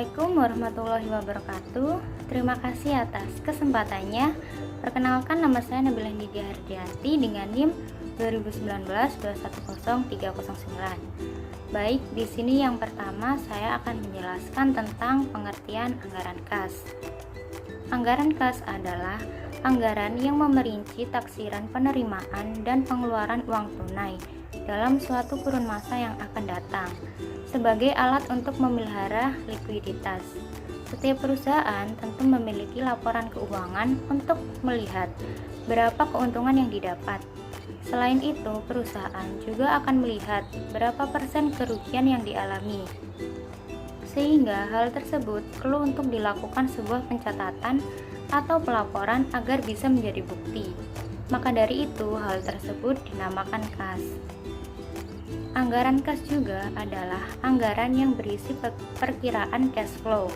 Assalamualaikum warahmatullahi wabarakatuh. Terima kasih atas kesempatannya. Perkenalkan, nama saya Nabila Nidia Hardianti dengan NIM 2019-210309. Baik, di sini yang pertama saya akan menjelaskan tentang pengertian anggaran kas. Anggaran kas adalah anggaran yang memerinci taksiran penerimaan dan pengeluaran uang tunai dalam suatu kurun masa yang akan datang, sebagai alat untuk memelihara likuiditas. Setiap perusahaan tentu memiliki laporan keuangan untuk melihat berapa keuntungan yang didapat. Selain itu, perusahaan juga akan melihat berapa persen kerugian yang dialami. Sehingga hal tersebut perlu untuk dilakukan sebuah pencatatan atau pelaporan agar bisa menjadi bukti. Maka dari itu, hal tersebut dinamakan kas. Anggaran kas juga adalah anggaran yang berisi perkiraan cash flow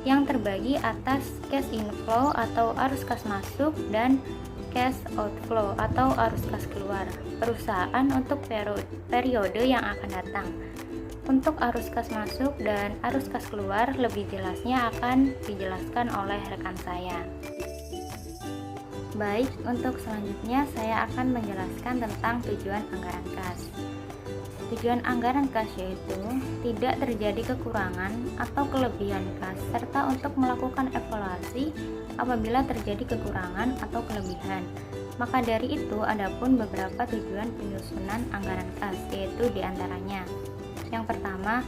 yang terbagi atas cash inflow atau arus kas masuk dan cash outflow atau arus kas keluar perusahaan untuk periode yang akan datang. Untuk arus kas masuk dan arus kas keluar lebih jelasnya akan dijelaskan oleh rekan saya. Baik, untuk selanjutnya saya akan menjelaskan tentang tujuan anggaran kas. Tujuan anggaran kas yaitu tidak terjadi kekurangan atau kelebihan kas, serta untuk melakukan evaluasi apabila terjadi kekurangan atau kelebihan. Maka dari itu, adapun beberapa tujuan penyusunan anggaran kas, yaitu diantaranya: yang pertama,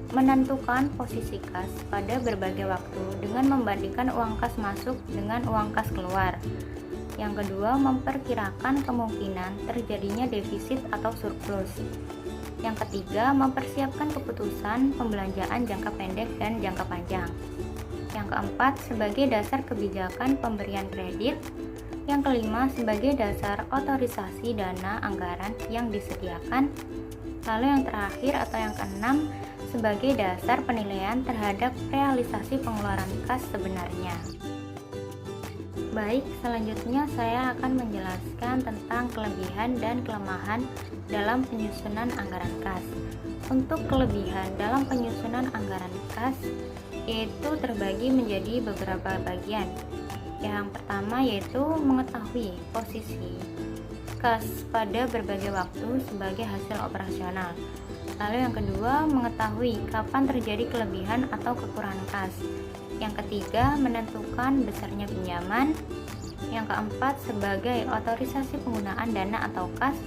menentukan posisi kas pada berbagai waktu dengan membandingkan uang kas masuk dengan uang kas keluar. Yang kedua, memperkirakan kemungkinan terjadinya defisit atau surplus. Yang ketiga, mempersiapkan keputusan pembelanjaan jangka pendek dan jangka panjang. Yang keempat, sebagai dasar kebijakan pemberian kredit. Yang kelima, sebagai dasar otorisasi dana anggaran yang disediakan. Lalu yang terakhir atau yang keenam, sebagai dasar penilaian terhadap realisasi pengeluaran kas sebenarnya. Baik, selanjutnya saya akan menjelaskan tentang kelebihan dan kelemahan dalam penyusunan anggaran kas. Untuk kelebihan dalam penyusunan anggaran kas yaitu terbagi menjadi beberapa bagian. Yang pertama yaitu mengetahui posisi kas pada berbagai waktu sebagai hasil operasional. Lalu yang kedua, mengetahui kapan terjadi kelebihan atau kekurangan kas. Yang ketiga, menentukan besarnya pinjaman. Yang keempat, sebagai otorisasi penggunaan dana atau kas.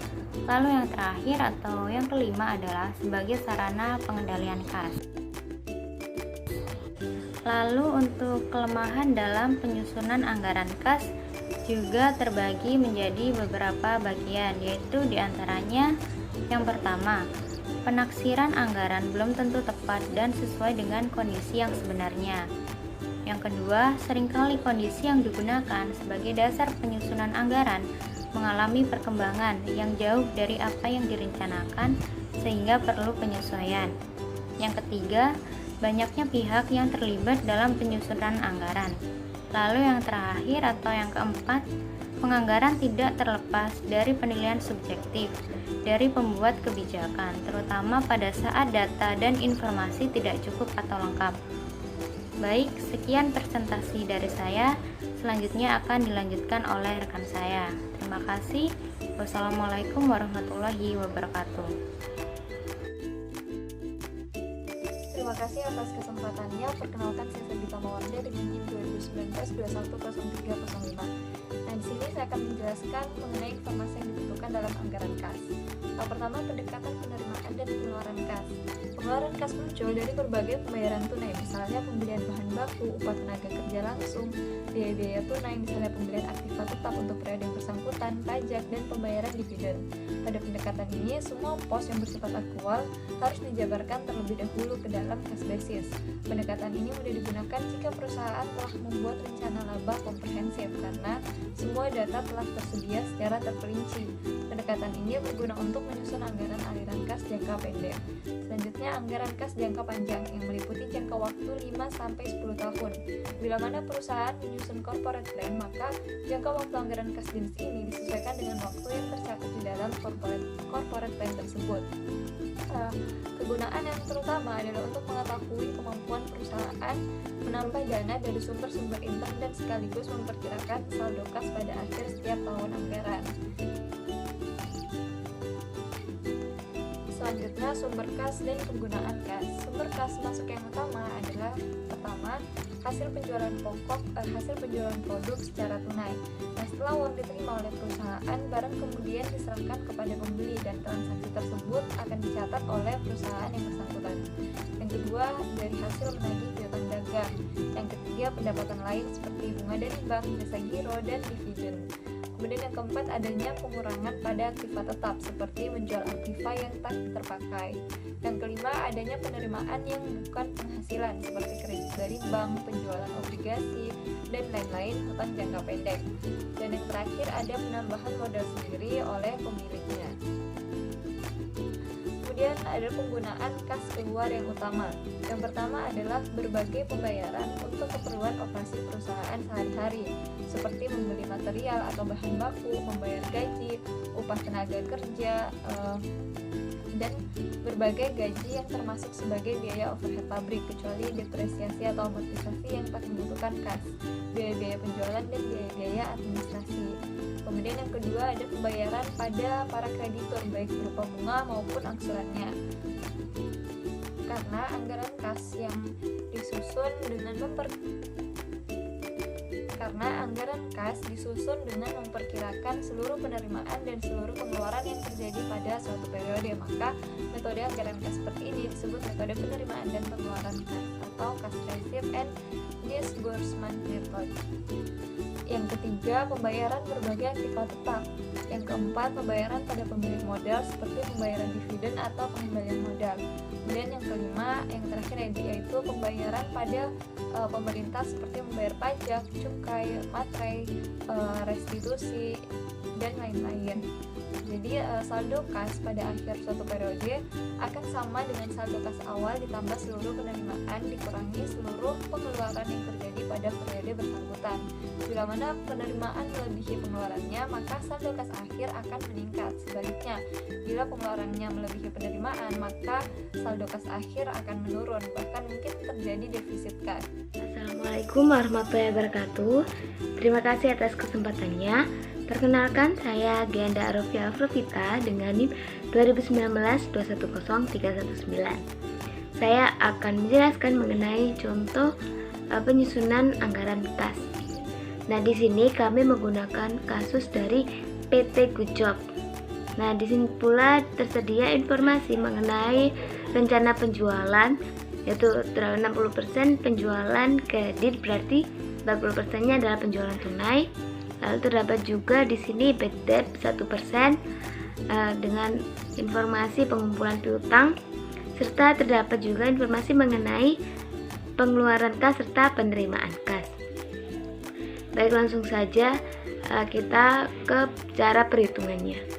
Lalu yang terakhir atau yang kelima adalah sebagai sarana pengendalian kas. Lalu untuk kelemahan dalam penyusunan anggaran kas juga terbagi menjadi beberapa bagian, yaitu diantaranya yang pertama, penaksiran anggaran belum tentu tepat dan sesuai dengan kondisi yang sebenarnya. Yang kedua, seringkali kondisi yang digunakan sebagai dasar penyusunan anggaran mengalami perkembangan yang jauh dari apa yang direncanakan sehingga perlu penyesuaian. Yang ketiga, banyaknya pihak yang terlibat dalam penyusunan anggaran. Lalu yang terakhir atau yang keempat, penganggaran tidak terlepas dari penilaian subjektif dari pembuat kebijakan, terutama pada saat data dan informasi tidak cukup atau lengkap. Baik, sekian presentasi dari saya. Selanjutnya akan dilanjutkan oleh rekan saya. Terima kasih. Wassalamualaikum warahmatullahi wabarakatuh. Terima kasih atas kesempatannya. Perkenalkan, saya Sabita Mawarda dengan NIM 2019-210305. Nah, di sini saya akan menjelaskan mengenai informasi yang dibutuhkan dalam anggaran kas. Yang pertama, pendekatan penerimaan dan pengeluaran kas. Pengeluaran kas muncul dari berbagai pembayaran tunai, misalnya pembelian bahan baku, upah tenaga kerja langsung, biaya-biaya tunai, misalnya pembelian aktiva tetap untuk periode yang bersangkutan, pajak, dan pembayaran dividen. Pada pendekatan ini, semua pos yang bersifat aktual harus dijabarkan terlebih dahulu ke dalam kas basis. Pendekatan ini mudah digunakan jika perusahaan telah membuat rencana laba komprehensif karena semua data telah tersedia secara terperinci. Pendekatan ini berguna untuk menyusun anggaran aliran kas jangka pendek. Selanjutnya, anggaran kas jangka panjang yang meliputi jangka waktu 5-10 tahun. Bila mana perusahaan menyusun corporate plan, maka jangka waktu anggaran kas jenis ini disesuaikan dengan waktu yang tercakup di dalam corporate plan tersebut. Kegunaan yang terutama adalah untuk mengetahui kemampuan perusahaan menambah dana dari sumber-sumber intern dan sekaligus memperkirakan saldo kas pada akhir setiap tahun anggaran. Selanjutnya, sumber kas dan penggunaan kas. Sumber kas masuk yang utama adalah pertama, hasil penjualan produk secara tunai. Nah, setelah uang diterima oleh perusahaan, barang kemudian diserahkan kepada pembeli dan transaksi tersebut akan dicatat oleh perusahaan yang bersangkutan. Yang kedua, dari hasil menagih piutang dagang. Yang ketiga, pendapatan lain seperti bunga dari bank, jasa giro, dan dividen. Kemudian yang keempat, adanya pengurangan pada aktiva tetap seperti menjual aktiva yang tak terpakai. Yang kelima, adanya penerimaan yang bukan penghasilan seperti kredit dari bank, penjualan obligasi, dan lain-lain hutang jangka pendek. Dan yang terakhir, ada penambahan modal sendiri oleh pemiliknya. Kemudian ada penggunaan kas keluar yang utama. Yang pertama adalah berbagai pembayaran untuk keperluan operasi perusahaan sehari-hari, seperti membeli material atau bahan baku, membayar gaji, upah tenaga kerja, dan berbagai gaji yang termasuk sebagai biaya overhead pabrik, kecuali depresiasi atau amortisasi yang tak membutuhkan kas, biaya-biaya penjualan, dan biaya-biaya administrasi. Kemudian yang kedua, ada pembayaran pada para kreditur baik berupa bunga maupun angsurannya. Karena anggaran kas yang disusun dengan memperkirakan seluruh penerimaan dan seluruh pengeluaran yang terjadi pada suatu periode, maka metode anggaran kas seperti ini disebut metode penerimaan dan pengeluaran kas atau cash receipt and disbursement method. Yang ketiga, pembayaran berbagai aktiva tetap. Yang keempat, pembayaran pada pemilik modal seperti pembayaran dividen atau pengembalian modal. Kemudian yang kelima, yang terakhir yaitu pembayaran pada pemerintah seperti membayar pajak, cukai, materai, restitusi, dan lain-lain. Jadi saldo kas pada akhir suatu periode akan sama dengan saldo kas awal ditambah seluruh penerimaan dikurangi seluruh pengeluaran yang terjadi pada periode bersangkutan. Bila mana penerimaan melebihi pengeluarannya, maka saldo kas akhir akan meningkat. Sebaliknya, bila pengeluarannya melebihi penerimaan, maka saldo kas akhir akan menurun, bahkan mungkin terjadi defisit kas. Assalamualaikum warahmatullahi wabarakatuh. Terima kasih atas kesempatannya. Perkenalkan, saya Gianda Arofia Afrovita dengan NIM 2019-210319. Saya akan menjelaskan mengenai contoh penyusunan anggaran kas. Nah, di sini kami menggunakan kasus dari PT Good Job. Nah, di sini pula tersedia informasi mengenai rencana penjualan, yaitu 60% penjualan kredit, berarti 40%-nya adalah penjualan tunai. Lalu terdapat juga di sini bad debt 1% dengan informasi pengumpulan piutang, serta terdapat juga informasi mengenai pengeluaran kas serta penerimaan kas. Baik, langsung saja kita ke cara perhitungannya.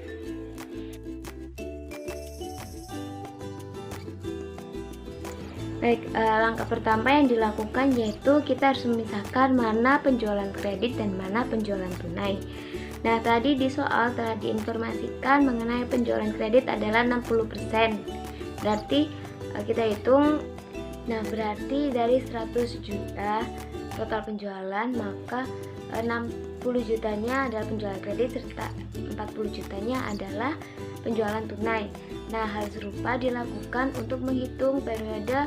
Baik, langkah pertama yang dilakukan yaitu kita harus memisahkan mana penjualan kredit dan mana penjualan tunai. Nah, tadi di soal telah diinformasikan mengenai penjualan kredit adalah 60%. Berarti kita hitung, nah berarti dari 100 juta total penjualan, maka 60 jutanya adalah penjualan kredit serta 40 jutanya adalah penjualan tunai. Nah, hal serupa dilakukan untuk menghitung periode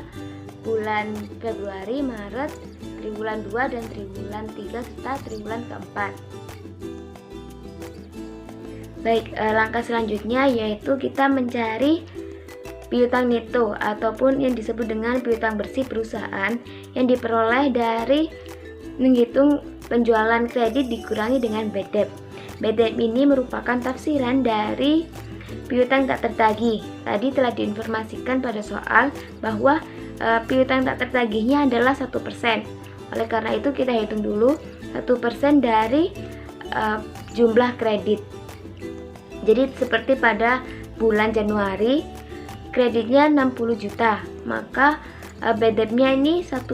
bulan Februari, Maret, triwulan 2 dan triwulan 3 serta triwulan keempat. Baik, langkah selanjutnya yaitu kita mencari piutang neto ataupun yang disebut dengan piutang bersih perusahaan yang diperoleh dari menghitung penjualan kredit dikurangi dengan bad debt. Bad debt ini merupakan tafsiran dari piutang tak tertagih. Tadi telah diinformasikan pada soal bahwa piutang tak tertagihnya adalah 1%. Oleh karena itu kita hitung dulu 1% dari jumlah kredit. Jadi seperti pada bulan Januari kreditnya 60 juta, maka bad debt-nya ini 1%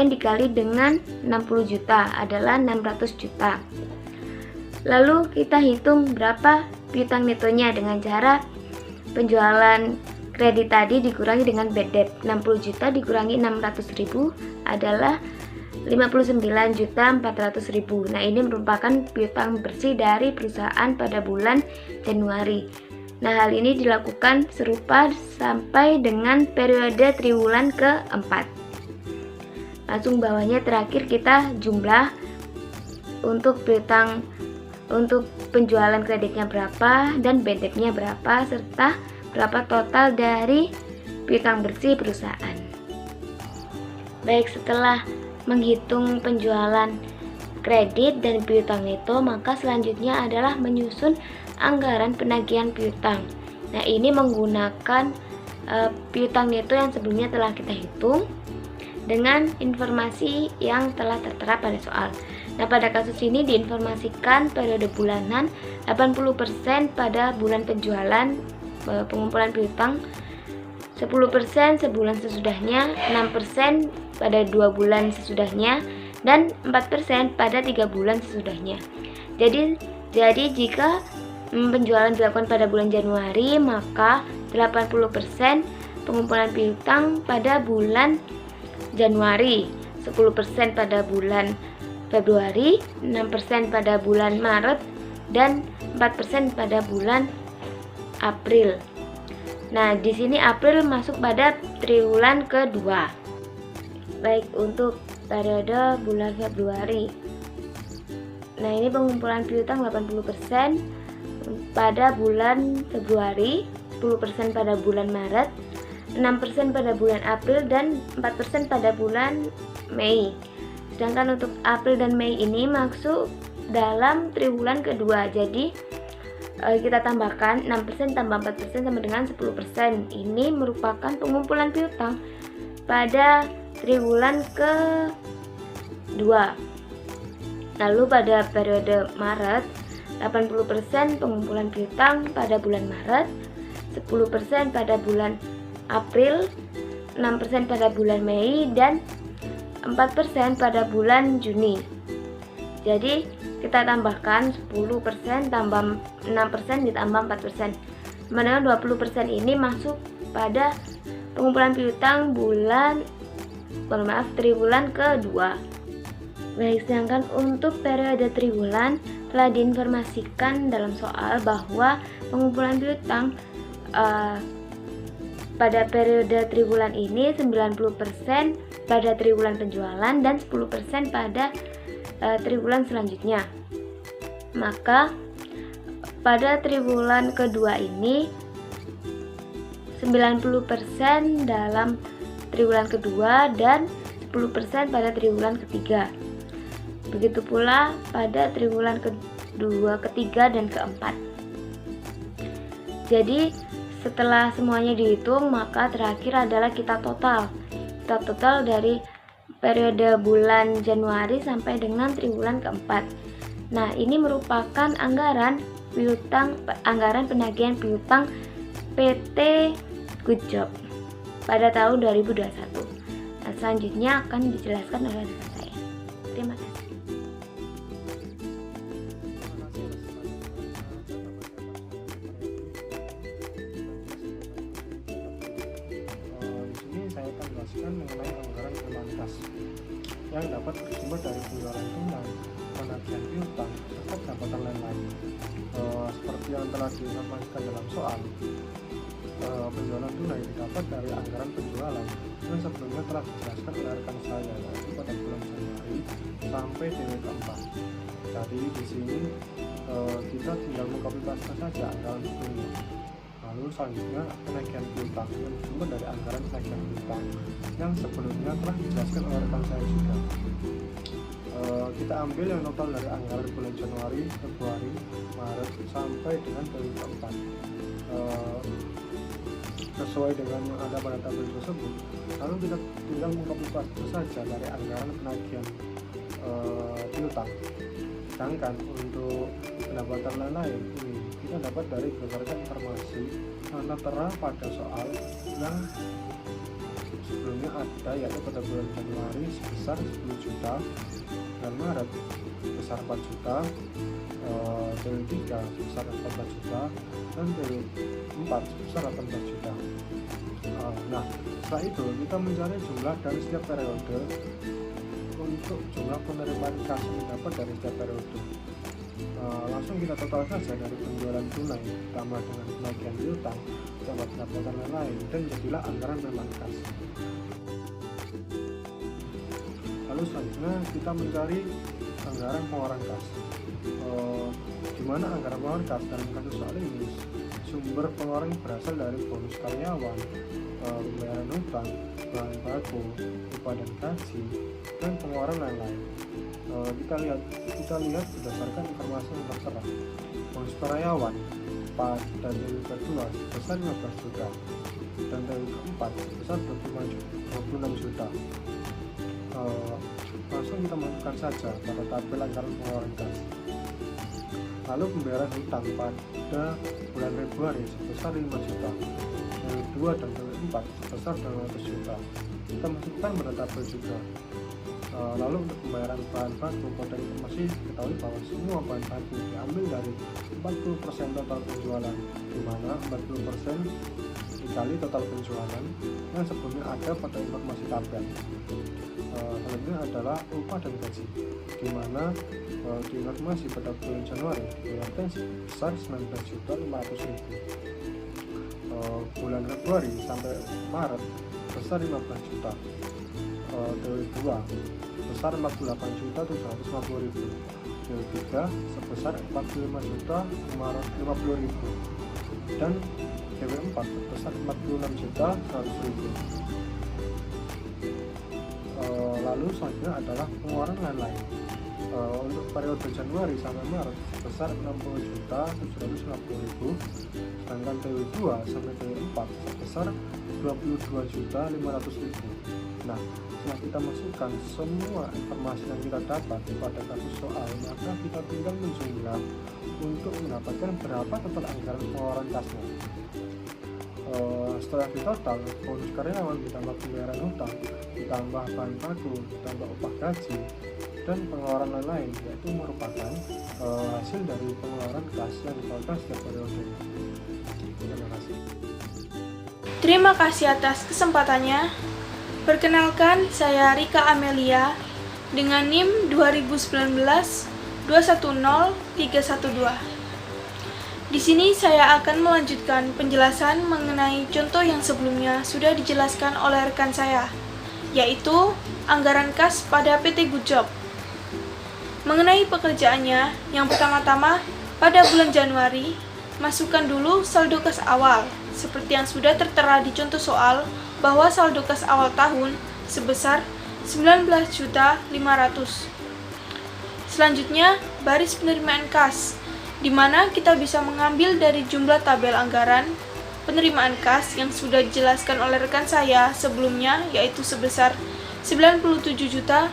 dikali dengan 60 juta adalah 600 juta. Lalu kita hitung berapa piutang netonya dengan cara penjualan kredit tadi dikurangi dengan bad debt. 60 juta dikurangi 600.000 adalah 59.400.000. Nah, ini merupakan piutang bersih dari perusahaan pada bulan Januari. Nah, hal ini dilakukan serupa sampai dengan periode triwulan keempat. Langsung bawahnya terakhir kita jumlah untuk piutang, untuk penjualan kreditnya berapa dan bad debt-nya berapa, serta berapa total dari piutang bersih perusahaan. Baik, setelah menghitung penjualan kredit dan piutang neto, maka selanjutnya adalah menyusun anggaran penagihan piutang. Nah, ini menggunakan piutang neto yang sebelumnya telah kita hitung dengan informasi yang telah tertera pada soal. Nah, pada kasus ini diinformasikan periode bulanan 80% pada bulan penjualan pengumpulan piutang, 10% sebulan sesudahnya, 6% pada 2 bulan sesudahnya, dan 4% pada 3 bulan sesudahnya. Jadi jika penjualan dilakukan pada bulan Januari, maka 80% pengumpulan piutang pada bulan Januari, 10% pada bulan Februari, 6% pada bulan Maret, dan 4% pada bulan April. Nah, di sini April masuk pada triwulan kedua. Baik, untuk periode bulan Februari. Nah, ini pengumpulan piutang 80% pada bulan Februari, 10% pada bulan Maret, 6% pada bulan April, dan 4% pada bulan Mei. Sedangkan untuk April dan Mei ini masuk dalam triwulan kedua. Jadi kita tambahkan 6% tambah 4% sama dengan 10%. Ini merupakan pengumpulan piutang pada triwulan kedua. Lalu pada periode Maret, 80% pengumpulan piutang pada bulan Maret, 10% pada bulan April, 6% pada bulan Mei, dan 4% pada bulan Juni. Jadi kita tambahkan 10% tambah 6% ditambah 4%. Sedangkan 20% ini masuk pada pengumpulan piutang triwulan kedua. Baik, sedangkan untuk periode triwulan telah diinformasikan dalam soal bahwa pengumpulan piutang pada periode triwulan ini 90% pada triwulan penjualan dan 10% pada triwulan selanjutnya. Maka pada triwulan kedua ini 90% dalam triwulan kedua dan 10% pada triwulan ketiga. Begitu pula pada triwulan kedua, ketiga, dan keempat. Jadi setelah semuanya dihitung, maka terakhir adalah kita total dari periode bulan Januari sampai dengan triwulan keempat. Nah, ini merupakan anggaran penagihan piutang PT Good Job pada tahun 2021. Nah, selanjutnya akan dijelaskan oleh rekan saya. Terima kasih. Mengenai anggaran penerimaan kas yang dapat bersumber dari penjualan tunai, penagihan piutang, serta pendapatan lain-lain. Seperti yang telah diinformasikan dalam soal, penjualan tunai didapat dari anggaran penjualan yang sebelumnya telah dijelaskan oleh rekan saya, yaitu pada bulan Januari sampai TW keempat. Jadi di sini kita tinggal mengcopy-paste saja anggaran sebelumnya. Lalu selanjutnya penagihan piutang yang bersumber dari anggaran penagihan piutang yang sebelumnya telah dijelaskan oleh rekan saya juga. Kita ambil yang total dari anggaran bulan Januari, Februari, Maret sampai dengan bulan keempat. Sesuai dengan yang ada pada tabel tersebut, lalu kita tinggal mengcopy-paste saja dari anggaran penagihan piutang. Sedangkan untuk pendapatan lain-lain ini kita yang dapat dari berdasarkan informasi yang tertera pada soal yang sebelumnya ada, yaitu pada bulan Januari sebesar 10 juta, bulan Maret sebesar 4 juta, TW3 sebesar 14 juta, dan TW4 sebesar 18 juta. Nah, setelah itu kita mencari jumlah dari setiap periode untuk jumlah penerimaan kas yang didapat dari setiap periode. Langsung kita total saja dari penjualan tunai ditambah dengan penagihan piutang tambah pendapatan lain-lain, dan jadilah anggaran penerimaan kas. Lalu selanjutnya kita mencari anggaran pengeluaran kas. Di mana anggaran pengeluaran kas dalam kasus soal ini sumber pengeluaran berasal dari bonus karyawan, pembayaran hutang, bahan baku, upah dan gaji, dan pengeluaran lain-lain. Kita lihat berdasarkan informasi yang tertera. Bonus karyawan pada TW kedua sebesar 15 juta dan TW keempat sebesar 26 juta. Langsung kita masukkan saja pada tabel anggaran pengeluaran kas. Lalu pembayaran hutang pada bulan Februari sebesar 5 juta, TW2 dan TW4 sebesar 200 juta. Kita masukkan pada tabel juga. Lalu untuk pembayaran bahan baku, pada informasi diketahui bahwa semua bahan baku diambil dari 40% total penjualan, di mana 40% dikali total penjualan yang sebelumnya ada pada informasi tabel. Selanjutnya adalah upah dan gaji, di mana di informasi pada bulan Januari dibayarkan sebesar 19.500.000. Bulan Februari sampai Maret sebesar 15 juta. TW2 sebesar 48.750.000. TW3 sebesar 45.550.000 dan TW4 sebesar 46.100.000. Lalu selanjutnya adalah pengeluaran lain-lain. Untuk periode Januari sampai Maret sebesar 60.750.000, sedangkan TW2 sampai TW4 sebesar 22.500.000. Nah, setelah kita masukkan semua informasi yang kita dapat pada kasus soal, maka kita tinggal menjumlah untuk mendapatkan berapa total anggaran pengeluaran kasnya. Setelah ditotal, bonus karyawan ditambah pembayaran hutang, ditambah bahan baku, ditambah upah gaji, dan pengeluaran lain-lain, yaitu merupakan hasil dari pengeluaran kas yang ditotal setiap periode. Terima kasih. Terima kasih atas kesempatannya. Perkenalkan, saya Rika Amelia dengan NIM 2019-210312. Di sini saya akan melanjutkan penjelasan mengenai contoh yang sebelumnya sudah dijelaskan oleh rekan saya, yaitu anggaran kas pada PT Good Job. Mengenai pekerjaannya, yang pertama-tama pada bulan Januari, masukkan dulu saldo kas awal, seperti yang sudah tertera di contoh soal, bahwa saldo kas awal tahun sebesar 19.500. Selanjutnya, baris penerimaan kas, di mana kita bisa mengambil dari jumlah tabel anggaran penerimaan kas yang sudah dijelaskan oleh rekan saya sebelumnya, yaitu sebesar 97.520.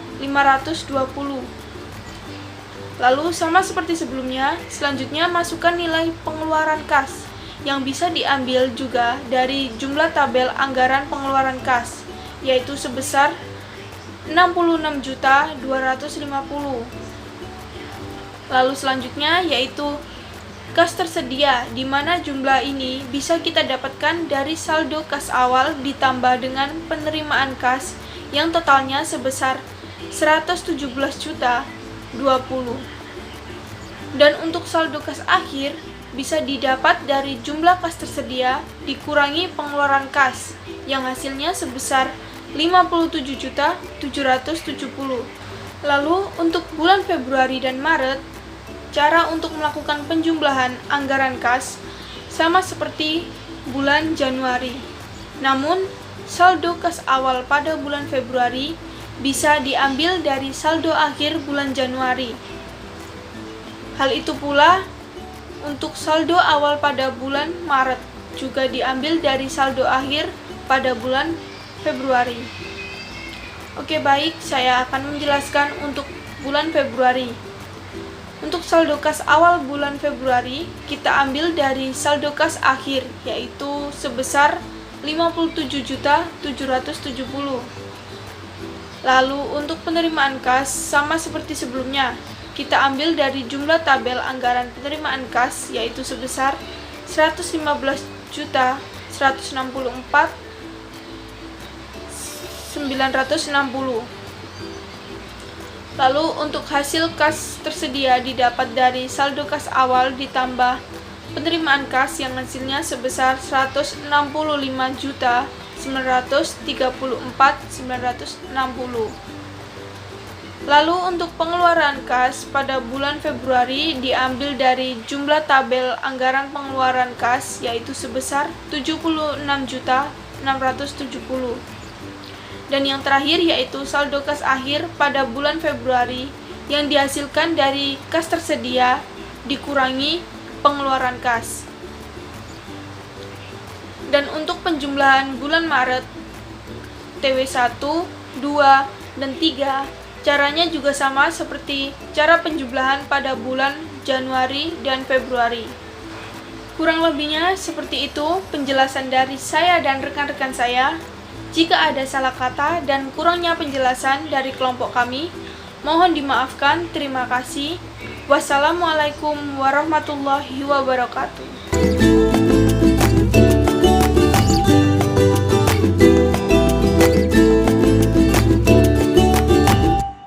Lalu sama seperti sebelumnya, selanjutnya masukkan nilai pengeluaran kas yang bisa diambil juga dari jumlah tabel anggaran pengeluaran kas, yaitu sebesar 66.250. Lalu selanjutnya yaitu kas tersedia, di mana jumlah ini bisa kita dapatkan dari saldo kas awal ditambah dengan penerimaan kas yang totalnya sebesar 117.020. Dan untuk saldo kas akhir bisa didapat dari jumlah kas tersedia dikurangi pengeluaran kas yang hasilnya sebesar 57.770. Lalu untuk bulan Februari dan Maret, cara untuk melakukan penjumlahan anggaran kas sama seperti bulan Januari. Namun, saldo kas awal pada bulan Februari bisa diambil dari saldo akhir bulan Januari. Hal itu pula untuk saldo awal pada bulan Maret juga diambil dari saldo akhir pada bulan Februari. Oke, baik, saya akan menjelaskan untuk bulan Februari. Untuk saldo kas awal bulan Februari, kita ambil dari saldo kas akhir, yaitu sebesar 57.770. Lalu untuk penerimaan kas, sama seperti sebelumnya, kita ambil dari jumlah tabel anggaran penerimaan kas, yaitu sebesar 115.164.960. Lalu untuk hasil kas tersedia didapat dari saldo kas awal ditambah penerimaan kas yang hasilnya sebesar 165.934.960. Lalu untuk pengeluaran kas pada bulan Februari diambil dari jumlah tabel anggaran pengeluaran kas, yaitu sebesar 76.670. Dan yang terakhir yaitu saldo kas akhir pada bulan Februari yang dihasilkan dari kas tersedia dikurangi pengeluaran kas. Dan untuk penjumlahan bulan Maret, TW1, 2, dan 3, caranya juga sama seperti cara penjumlahan pada bulan Januari dan Februari. Kurang lebihnya seperti itu penjelasan dari saya dan rekan-rekan saya. Jika ada salah kata dan kurangnya penjelasan dari kelompok kami, mohon dimaafkan. Terima kasih. Wassalamualaikum warahmatullahi wabarakatuh.